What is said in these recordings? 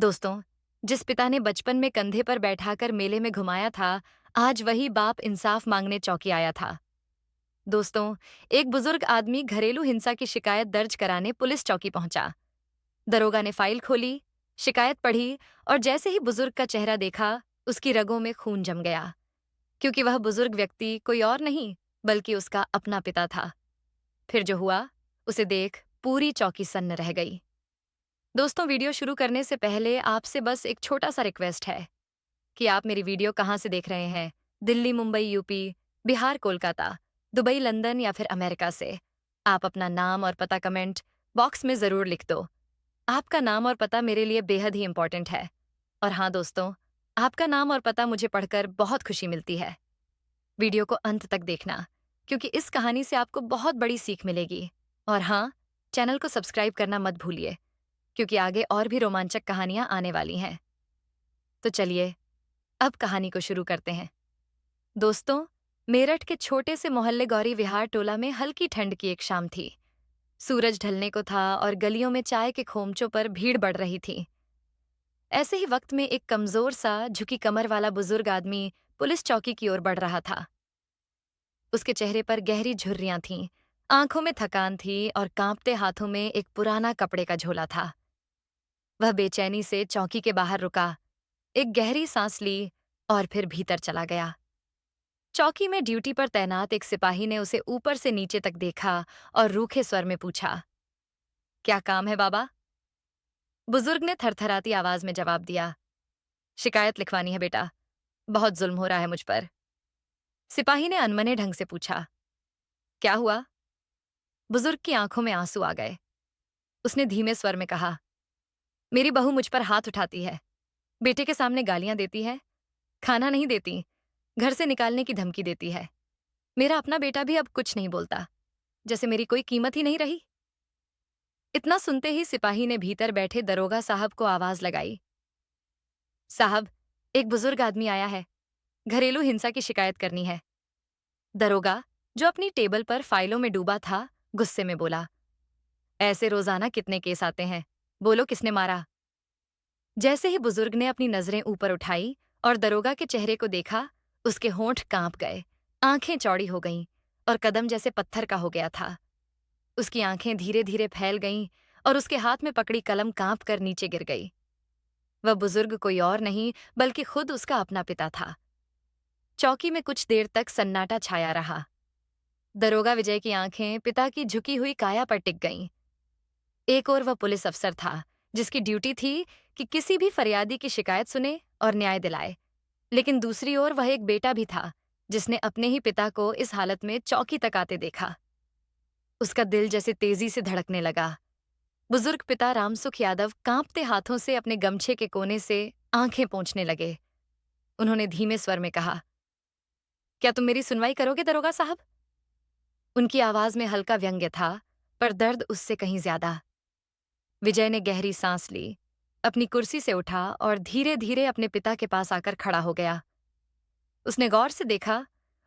दोस्तों, जिस पिता ने बचपन में कंधे पर बैठाकर मेले में घुमाया था, आज वही बाप इंसाफ मांगने चौकी आया था। दोस्तों, एक बुजुर्ग आदमी घरेलू हिंसा की शिकायत दर्ज कराने पुलिस चौकी पहुंचा। दरोगा ने फाइल खोली, शिकायत पढ़ी और जैसे ही बुजुर्ग का चेहरा देखा, उसकी रगों में खून जम गया। क्योंकि वह बुजुर्ग व्यक्ति कोई और नहीं, बल्कि उसका अपना पिता था। फिर जो हुआ, उसे देख पूरी चौकी सन्न रह गई। दोस्तों, वीडियो शुरू करने से पहले आपसे बस एक छोटा सा रिक्वेस्ट है कि आप मेरी वीडियो कहाँ से देख रहे हैं। Delhi, Mumbai, UP, Bihar, Kolkata, Dubai, London या फिर अमेरिका से। आप अपना नाम और पता कमेंट बॉक्स में ज़रूर लिख दो। आपका नाम और पता मेरे लिए बेहद ही इम्पोर्टेंट है। और हाँ दोस्तों, आपका नाम और पता मुझे पढ़कर बहुत खुशी मिलती है। वीडियो को अंत तक देखना, क्योंकि इस कहानी से आपको बहुत बड़ी सीख मिलेगी। और हाँ, चैनल को सब्सक्राइब करना मत भूलिए, क्योंकि आगे और भी रोमांचक कहानियां आने वाली हैं। तो चलिए, अब कहानी को शुरू करते हैं। दोस्तों, मेरठ के छोटे से मोहल्ले गौरी विहार टोला में हल्की ठंड की एक शाम थी। सूरज ढलने को था और गलियों में चाय के खोमचों पर भीड़ बढ़ रही थी। ऐसे ही वक्त में एक कमजोर सा झुकी कमर वाला बुजुर्ग आदमी पुलिस चौकी की ओर बढ़ रहा था। उसके चेहरे पर गहरी झुर्रियां थीं, आंखों में थकान थी और कांपते हाथों में एक पुराना कपड़े का झोला था। वह बेचैनी से चौकी के बाहर रुका, एक गहरी सांस ली और फिर भीतर चला गया। चौकी में ड्यूटी पर तैनात एक सिपाही ने उसे ऊपर से नीचे तक देखा और रूखे स्वर में पूछा, क्या काम है बाबा? बुजुर्ग ने थरथराती आवाज में जवाब दिया, शिकायत लिखवानी है बेटा, बहुत जुल्म हो रहा है मुझ पर। सिपाही ने अनमने ढंग से पूछा, क्या हुआ? बुजुर्ग की आंखों में आंसू आ गए। उसने धीमे स्वर में कहा, मेरी बहू मुझ पर हाथ उठाती है, बेटे के सामने गालियां देती है, खाना नहीं देती, घर से निकालने की धमकी देती है। मेरा अपना बेटा भी अब कुछ नहीं बोलता, जैसे मेरी कोई कीमत ही नहीं रही। इतना सुनते ही सिपाही ने भीतर बैठे दरोगा साहब को आवाज लगाई, साहब, एक बुजुर्ग आदमी आया है, घरेलू हिंसा की शिकायत करनी है। दरोगा, जो अपनी टेबल पर फाइलों में डूबा था, गुस्से में बोला, ऐसे रोजाना कितने केस आते हैं, बोलो किसने मारा? जैसे ही बुजुर्ग ने अपनी नजरें ऊपर उठाई और दरोगा के चेहरे को देखा, उसके होंठ कांप गए, आंखें चौड़ी हो गईं और कदम जैसे पत्थर का हो गया था। उसकी आंखें धीरे धीरे फैल गईं और उसके हाथ में पकड़ी कलम कांप कर नीचे गिर गई। वह बुजुर्ग कोई और नहीं, बल्कि खुद उसका अपना पिता था। चौकी में कुछ देर तक सन्नाटा छाया रहा। दरोगा विजय की आंखें पिता की झुकी हुई काया पर टिक गईं। एक और वह पुलिस अफसर था, जिसकी ड्यूटी थी कि किसी भी फरियादी की शिकायत सुने और न्याय दिलाए। लेकिन दूसरी ओर वह एक बेटा भी था, जिसने अपने ही पिता को इस हालत में चौकी तक आते देखा। उसका दिल जैसे तेजी से धड़कने लगा। बुजुर्ग पिता रामसुख यादव कांपते हाथों से अपने गमछे के कोने से आंखें पोंछने लगे। उन्होंने धीमे स्वर में कहा, क्या तुम मेरी सुनवाई करोगे दरोगा साहब? उनकी आवाज में हल्का व्यंग्य था, पर दर्द उससे कहीं ज्यादा। विजय ने गहरी सांस ली, अपनी कुर्सी से उठा और धीरे धीरे अपने पिता के पास आकर खड़ा हो गया। उसने गौर से देखा,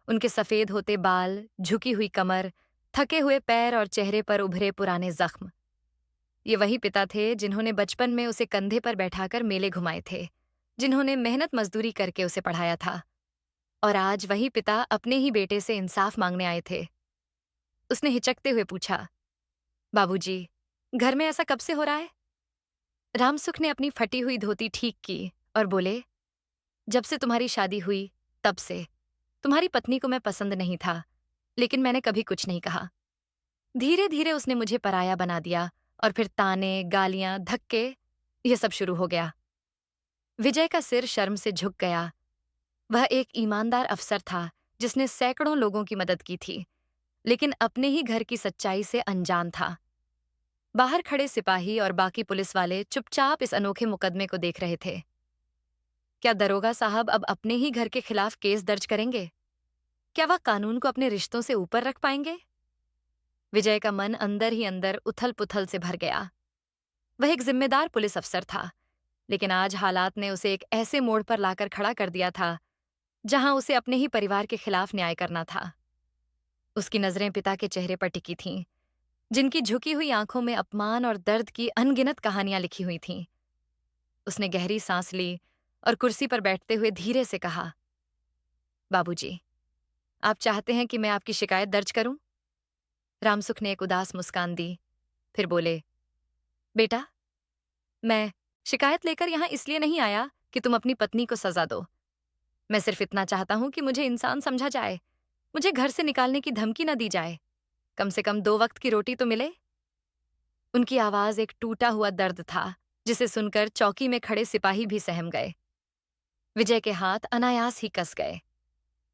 उनके सफेद होते बाल, झुकी हुई कमर, थके हुए पैर और चेहरे पर उभरे पुराने जख्म। ये वही पिता थे जिन्होंने बचपन में उसे कंधे पर बैठाकर मेले घुमाए थे, जिन्होंने मेहनत मजदूरी करके उसे पढ़ाया था। और आज वही पिता अपने ही बेटे से इंसाफ मांगने आए थे। उसने हिचकते हुए पूछा, बाबूजी, घर में ऐसा कब से हो रहा है? रामसुख ने अपनी फटी हुई धोती ठीक की और बोले, जब से तुम्हारी शादी हुई, तब से। तुम्हारी पत्नी को मैं पसंद नहीं था, लेकिन मैंने कभी कुछ नहीं कहा। धीरे धीरे उसने मुझे पराया बना दिया और फिर ताने, गालियां, धक्के, यह सब शुरू हो गया। विजय का सिर शर्म से झुक गया। वह एक ईमानदार अफसर था, जिसने सैकड़ों लोगों की मदद की थी, लेकिन अपने ही घर की सच्चाई से अनजान था। बाहर खड़े सिपाही और बाकी पुलिस वाले चुपचाप इस अनोखे मुकदमे को देख रहे थे। क्या दरोगा साहब अब अपने ही घर के खिलाफ केस दर्ज करेंगे? क्या वह कानून को अपने रिश्तों से ऊपर रख पाएंगे? विजय का मन अंदर ही अंदर उथल-पुथल से भर गया। वह एक जिम्मेदार पुलिस अफसर था, लेकिन आज हालात ने उसे एक ऐसे मोड़ पर लाकर खड़ा कर दिया था, जहां उसे अपने ही परिवार के खिलाफ न्याय करना था। उसकी नजरें पिता के चेहरे पर टिकी थीं, जिनकी झुकी हुई आंखों में अपमान और दर्द की अनगिनत कहानियां लिखी हुई थीं। उसने गहरी सांस ली और कुर्सी पर बैठते हुए धीरे से कहा, बाबूजी, आप चाहते हैं कि मैं आपकी शिकायत दर्ज करूं? रामसुख ने एक उदास मुस्कान दी, फिर बोले, बेटा, मैं शिकायत लेकर यहां इसलिए नहीं आया कि तुम अपनी पत्नी को सजा दो। मैं सिर्फ इतना चाहता हूं कि मुझे इंसान समझा जाए, मुझे घर से निकालने की धमकी न दी जाए। कम से कम 2 वक्त की रोटी तो मिले। उनकी आवाज एक टूटा हुआ दर्द था, जिसे सुनकर चौकी में खड़े सिपाही भी सहम गए। विजय के हाथ अनायास ही कस गए।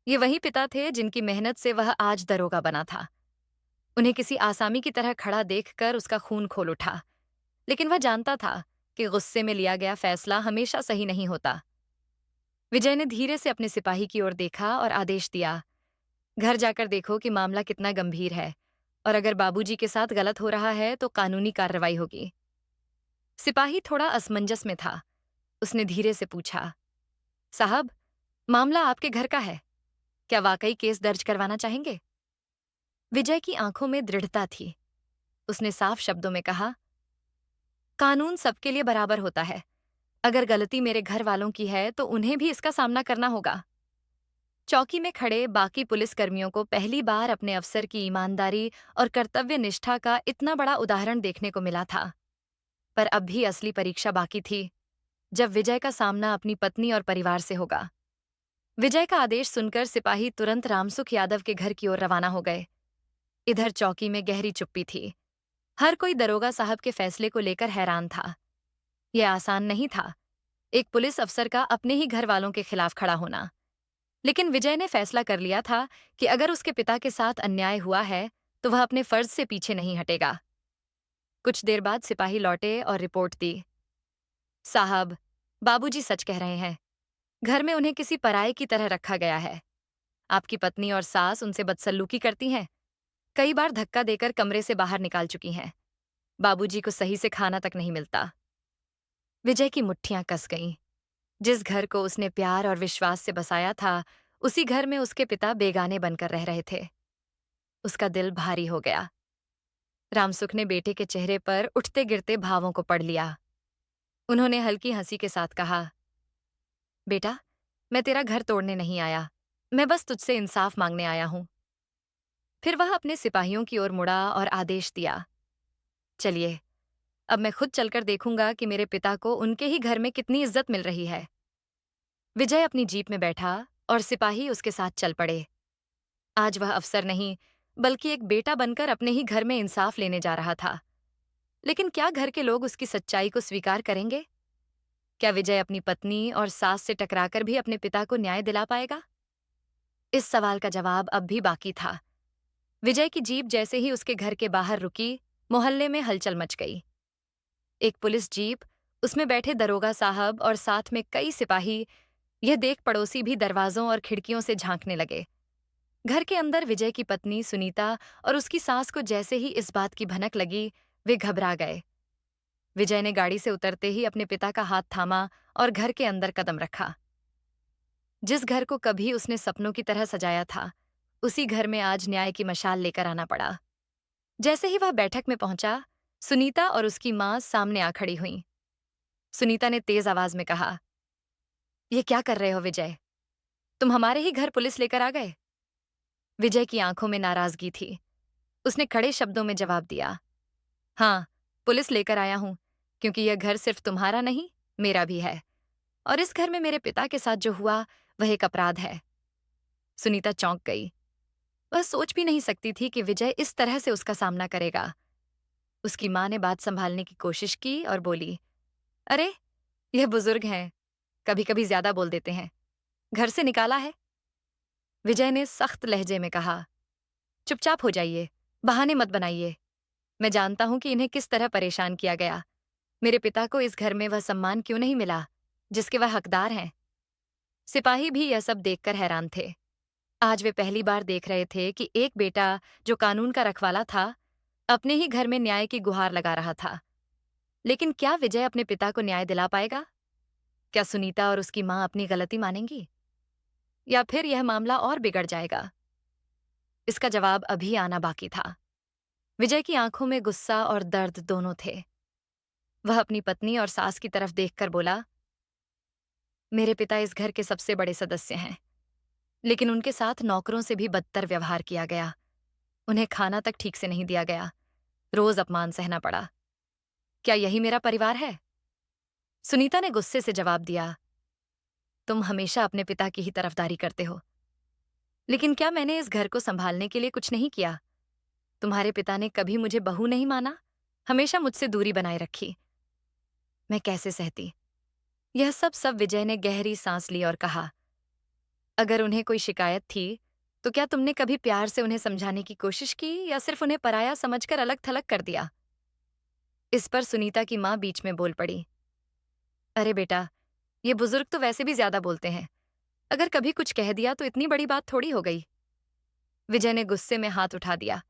ये वही पिता थे जिनकी मेहनत से वह आज दरोगा बना था। उन्हें किसी आसामी की तरह खड़ा देखकर उसका खून खोल उठा, लेकिन वह जानता था कि गुस्से में लिया गया फैसला हमेशा सही नहीं होता। विजय ने धीरे से अपने सिपाही की ओर देखा और आदेश दिया, घर जाकर देखो कि मामला कितना गंभीर है, और अगर बाबूजी के साथ गलत हो रहा है तो कानूनी कार्रवाई होगी। सिपाही थोड़ा असमंजस में था। उसने धीरे से पूछा, साहब, मामला आपके घर का है, क्या वाकई केस दर्ज करवाना चाहेंगे? विजय की आंखों में दृढ़ता थी। उसने साफ शब्दों में कहा, कानून सबके लिए बराबर होता है। अगर गलती मेरे घर वालों की है तो उन्हें भी इसका सामना करना होगा। चौकी में खड़े बाकी पुलिसकर्मियों को पहली बार अपने अफसर की ईमानदारी और कर्तव्य निष्ठा का इतना बड़ा उदाहरण देखने को मिला था। पर अब भी असली परीक्षा बाकी थी, जब विजय का सामना अपनी पत्नी और परिवार से होगा। विजय का आदेश सुनकर सिपाही तुरंत रामसुख यादव के घर की ओर रवाना हो गए। इधर चौकी में गहरी चुप्पी थी। हर कोई दरोगा साहब के फैसले को लेकर हैरान था। यह आसान नहीं था, एक पुलिस अफसर का अपने ही घर वालों के खिलाफ खड़ा होना। लेकिन विजय ने फैसला कर लिया था कि अगर उसके पिता के साथ अन्याय हुआ है तो वह अपने फर्ज से पीछे नहीं हटेगा। कुछ देर बाद सिपाही लौटे और रिपोर्ट दी, साहब, बाबूजी सच कह रहे हैं। घर में उन्हें किसी पराये की तरह रखा गया है। आपकी पत्नी और सास उनसे बदसलूकी करती हैं। कई बार धक्का देकर कमरे से बाहर निकाल चुकी हैं। बाबूजी को सही से खाना तक नहीं मिलता। विजय की मुट्ठियां कस गईं। जिस घर को उसने प्यार और विश्वास से बसाया था, उसी घर में उसके पिता बेगाने बनकर रह रहे थे। उसका दिल भारी हो गया। रामसुख ने बेटे के चेहरे पर उठते गिरते भावों को पढ़ लिया। उन्होंने हल्की हंसी के साथ कहा, बेटा, मैं तेरा घर तोड़ने नहीं आया, मैं बस तुझसे इंसाफ मांगने आया हूं। फिर वह अपने सिपाहियों की ओर मुड़ा और आदेश दिया, चलिए, अब मैं खुद चलकर देखूंगा कि मेरे पिता को उनके ही घर में कितनी इज्जत मिल रही है। विजय अपनी जीप में बैठा और सिपाही उसके साथ चल पड़े। आज वह अफसर नहीं, बल्कि एक बेटा बनकर अपने ही घर में इंसाफ लेने जा रहा था। लेकिन क्या घर के लोग उसकी सच्चाई को स्वीकार करेंगे? क्या विजय अपनी पत्नी और सास से टकराकर भी अपने पिता को न्याय दिला पाएगा? इस सवाल का जवाब अब भी बाकी था। विजय की जीप जैसे ही उसके घर के बाहर रुकी, मोहल्ले में हलचल मच गई। एक पुलिस जीप, उसमें बैठे दरोगा साहब और साथ में कई सिपाही, यह देख पड़ोसी भी दरवाजों और खिड़कियों से झांकने लगे। घर के अंदर विजय की पत्नी सुनीता और उसकी सास को जैसे ही इस बात की भनक लगी, वे घबरा गए। विजय ने गाड़ी से उतरते ही अपने पिता का हाथ थामा और घर के अंदर कदम रखा। जिस घर को कभी उसने सपनों की तरह सजाया था, उसी घर में आज न्याय की मशाल लेकर आना पड़ा। जैसे ही वह बैठक में पहुंचा, सुनीता और उसकी मां सामने आ खड़ी हुईं। सुनीता ने तेज आवाज में कहा, ये क्या कर रहे हो विजय? तुम हमारे ही घर पुलिस लेकर आ गए? विजय की आंखों में नाराजगी थी। उसने कड़े शब्दों में जवाब दिया, हाँ, पुलिस लेकर आया हूं, क्योंकि यह घर सिर्फ तुम्हारा नहीं, मेरा भी है। और इस घर में मेरे पिता के साथ जो हुआ, वह एक अपराध है। सुनीता चौंक गई। वह सोच भी नहीं सकती थी कि विजय इस तरह से उसका सामना करेगा। उसकी मां ने बात संभालने की कोशिश की और बोली, अरे, यह बुजुर्ग हैं, कभी कभी ज्यादा बोल देते हैं। घर से निकाला है? विजय ने सख्त लहजे में कहा, चुपचाप हो जाइए, बहाने मत बनाइए। मैं जानता हूं कि इन्हें किस तरह परेशान किया गया। मेरे पिता को इस घर में वह सम्मान क्यों नहीं मिला जिसके वह हकदार हैं? सिपाही भी यह सब देखकर हैरान थे। आज वे पहली बार देख रहे थे कि एक बेटा, जो कानून का रखवाला था, अपने ही घर में न्याय की गुहार लगा रहा था। लेकिन क्या विजय अपने पिता को न्याय दिला पाएगा? क्या सुनीता और उसकी मां अपनी गलती मानेंगी? या फिर यह मामला और बिगड़ जाएगा? इसका जवाब अभी आना बाकी था। विजय की आंखों में गुस्सा और दर्द दोनों थे। वह अपनी पत्नी और सास की तरफ देखकर बोला, मेरे पिता इस घर के सबसे बड़े सदस्य हैं, लेकिन उनके साथ नौकरों से भी बदतर व्यवहार किया गया। उन्हें खाना तक ठीक से नहीं दिया गया। रोज अपमान सहना पड़ा। क्या यही मेरा परिवार है? सुनीता ने गुस्से से जवाब दिया, तुम हमेशा अपने पिता की ही तरफदारी करते हो। लेकिन क्या मैंने इस घर को संभालने के लिए कुछ नहीं किया? तुम्हारे पिता ने कभी मुझे बहू नहीं माना, हमेशा मुझसे दूरी बनाए रखी। मैं कैसे सहती? यह सब विजय ने गहरी सांस ली और कहा, अगर उन्हें कोई शिकायत थी, तो क्या तुमने कभी प्यार से उन्हें समझाने की कोशिश की या सिर्फ उन्हें पराया समझकर अलग थलग कर दिया? इस पर सुनीता की मां बीच में बोल पड़ी, अरे बेटा, ये बुजुर्ग तो वैसे भी ज्यादा बोलते हैं। अगर कभी कुछ कह दिया तो इतनी बड़ी बात थोड़ी हो गई। विजय ने गुस्से में हाथ उठा दिया।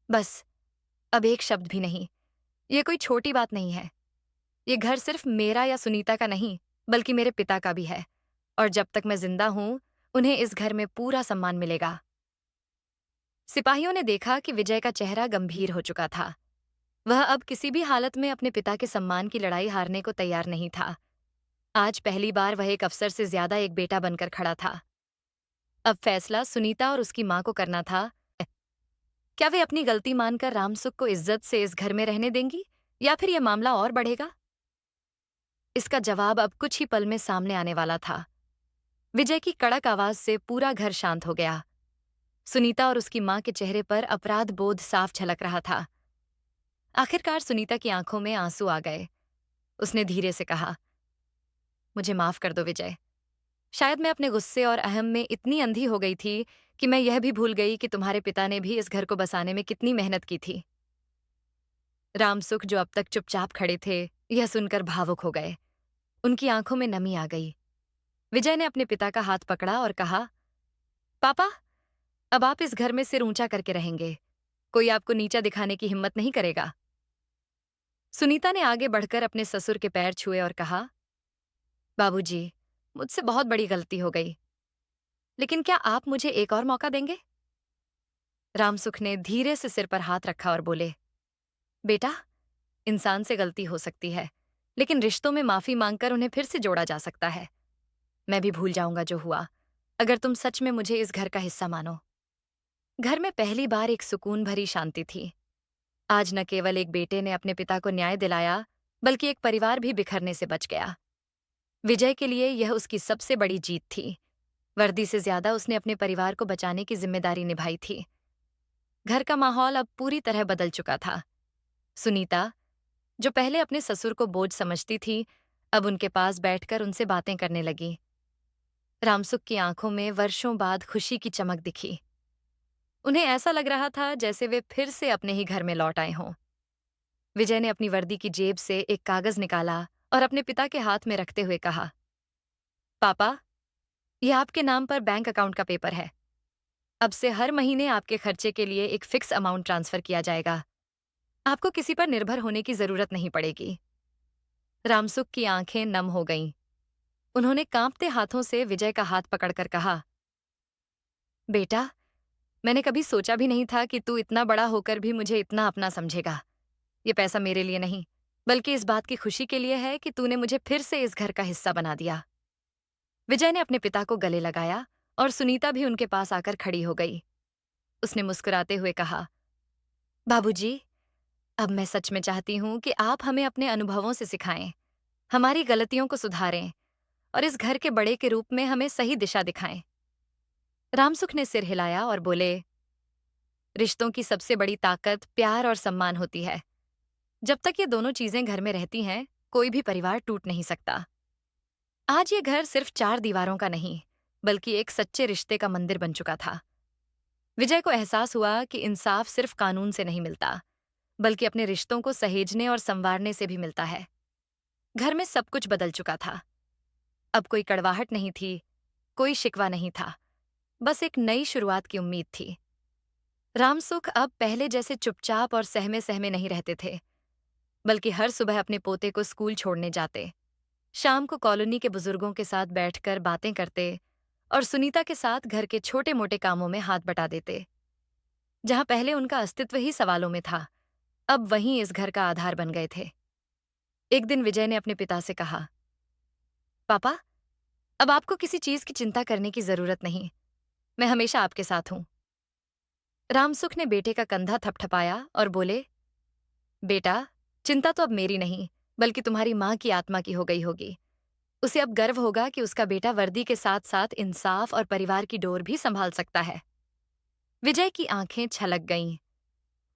बस, अब एक शब्द भी नहीं। ये कोई छोटी बात नहीं है। ये घर सिर्फ मेरा या सुनीता का नहीं, बल्कि मेरे पिता का भी है। और जब तक मैं जिंदा हूं, उन्हें इस घर में पूरा सम्मान मिलेगा। सिपाहियों ने देखा कि विजय का चेहरा गंभीर हो चुका था। वह अब किसी भी हालत में अपने पिता के सम्मान की लड़ाई हारने को तैयार नहीं था। आज पहली बार वह एक अफसर से ज्यादा एक बेटा बनकर खड़ा था। अब फैसला सुनीता और उसकी मां को करना था। क्या वे अपनी गलती मानकर रामसुख को इज्जत से इस घर में रहने देंगी, या फिर यह मामला और बढ़ेगा? इसका जवाब अब कुछ ही पल में सामने आने वाला था। विजय की कड़क आवाज से पूरा घर शांत हो गया। सुनीता और उसकी मां के चेहरे पर अपराध बोध साफ झलक रहा था। आखिरकार सुनीता की आंखों में आंसू आ गए। उसने धीरे से कहा, मुझे माफ कर दो विजय। शायद मैं अपने गुस्से और अहम में इतनी अंधी हो गई थी कि मैं यह भी भूल गई कि तुम्हारे पिता ने भी इस घर को बसाने में कितनी मेहनत की थी। रामसुख, जो अब तक चुपचाप खड़े थे, यह सुनकर भावुक हो गए। उनकी आंखों में नमी आ गई। विजय ने अपने पिता का हाथ पकड़ा और कहा, पापा, अब आप इस घर में सिर ऊंचा करके रहेंगे। कोई आपको नीचा दिखाने की हिम्मत नहीं करेगा। सुनीता ने आगे बढ़कर अपने ससुर के पैर छुए और कहा, बाबूजी, मुझसे बहुत बड़ी गलती हो गई, लेकिन क्या आप मुझे एक और मौका देंगे? रामसुख ने धीरे से सिर पर हाथ रखा और बोले, बेटा, इंसान से गलती हो सकती है, लेकिन रिश्तों में माफी मांगकर उन्हें फिर से जोड़ा जा सकता है। मैं भी भूल जाऊंगा जो हुआ, अगर तुम सच में मुझे इस घर का हिस्सा मानो। घर में पहली बार एक सुकून भरी शांति थी। आज न केवल एक बेटे ने अपने पिता को न्याय दिलाया, बल्कि एक परिवार भी बिखरने से बच गया। विजय के लिए यह उसकी सबसे बड़ी जीत थी। वर्दी से ज्यादा उसने अपने परिवार को बचाने की जिम्मेदारी निभाई थी। घर का माहौल अब पूरी तरह बदल चुका था। सुनीता, जो पहले अपने ससुर को बोझ समझती थी, अब उनके पास बैठकर उनसे बातें करने लगी। रामसुख की आंखों में वर्षों बाद खुशी की चमक दिखी। उन्हें ऐसा लग रहा था जैसे वे फिर से अपने ही घर में लौट आए हों। विजय ने अपनी वर्दी की जेब से एक कागज निकाला और अपने पिता के हाथ में रखते हुए कहा, पापा, यह आपके नाम पर बैंक अकाउंट का पेपर है। अब से हर महीने आपके खर्चे के लिए एक फिक्स अमाउंट ट्रांसफर किया जाएगा। आपको किसी पर निर्भर होने की जरूरत नहीं पड़ेगी। रामसुख की आंखें नम हो गईं। उन्होंने कांपते हाथों से विजय का हाथ पकड़कर कहा, बेटा, मैंने कभी सोचा भी नहीं था कि तू इतना बड़ा होकर भी मुझे इतना अपना समझेगा। ये पैसा मेरे लिए नहीं, बल्कि इस बात की खुशी के लिए है कि तूने मुझे फिर से इस घर का हिस्सा बना दिया। विजय ने अपने पिता को गले लगाया और सुनीता भी उनके पास आकर खड़ी हो गई। उसने मुस्कुराते हुए कहा, बाबूजी, अब मैं सच में चाहती हूं कि आप हमें अपने अनुभवों से सिखाएं, हमारी गलतियों को सुधारें और इस घर के बड़े के रूप में हमें सही दिशा दिखाएं। रामसुख ने सिर हिलाया और बोले, रिश्तों की सबसे बड़ी ताकत प्यार और सम्मान होती है। जब तक ये दोनों चीजें घर में रहती हैं, कोई भी परिवार टूट नहीं सकता। आज ये घर सिर्फ 4 दीवारों का नहीं, बल्कि एक सच्चे रिश्ते का मंदिर बन चुका था। विजय को एहसास हुआ कि इंसाफ सिर्फ कानून से नहीं मिलता, बल्कि अपने रिश्तों को सहेजने और संवारने से भी मिलता है। घर में सब कुछ बदल चुका था। अब कोई कड़वाहट नहीं थी, कोई शिकवा नहीं था, बस एक नई शुरुआत की उम्मीद थी। रामसुख अब पहले जैसे चुपचाप और सहमे सहमे नहीं रहते थे, बल्कि हर सुबह अपने पोते को स्कूल छोड़ने जाते, शाम को कॉलोनी के बुजुर्गों के साथ बैठकर बातें करते और सुनीता के साथ घर के छोटे मोटे कामों में हाथ बटा देते। जहां पहले उनका अस्तित्व ही सवालों में था, अब वहीं इस घर का आधार बन गए थे। एक दिन विजय ने अपने पिता से कहा, पापा, अब आपको किसी चीज की चिंता करने की जरूरत नहीं। मैं हमेशा आपके साथ हूं। रामसुख ने बेटे का कंधा थपथपाया और बोले, बेटा, चिंता तो अब मेरी नहीं, बल्कि तुम्हारी माँ की आत्मा की हो गई होगी। उसे अब गर्व होगा कि उसका बेटा वर्दी के साथ साथ इंसाफ और परिवार की डोर भी संभाल सकता है। विजय की आंखें छलक गईं।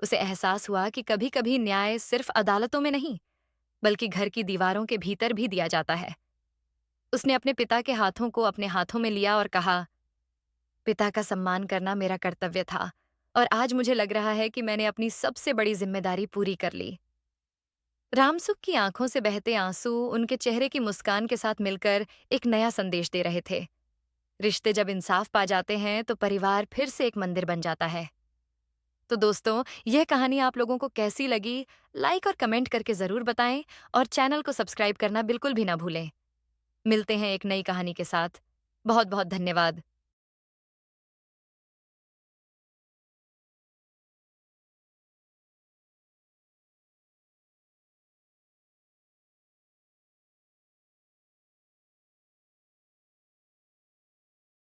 उसे एहसास हुआ कि कभी कभी न्याय सिर्फ अदालतों में नहीं, बल्कि घर की दीवारों के भीतर भी दिया जाता है। उसने अपने पिता के हाथों को अपने हाथों में लिया और कहा, पिता का सम्मान करना मेरा कर्तव्य था, और आज मुझे लग रहा है कि मैंने अपनी सबसे बड़ी जिम्मेदारी पूरी कर ली। रामसुख की आंखों से बहते आंसू उनके चेहरे की मुस्कान के साथ मिलकर एक नया संदेश दे रहे थे। रिश्ते जब इंसाफ पा जाते हैं तो परिवार फिर से एक मंदिर बन जाता है। तो दोस्तों, यह कहानी आप लोगों को कैसी लगी? लाइक और कमेंट करके जरूर बताएं, और चैनल को सब्सक्राइब करना बिल्कुल भी ना भूलें। मिलते हैं एक नई कहानी के साथ। बहुत बहुत धन्यवाद।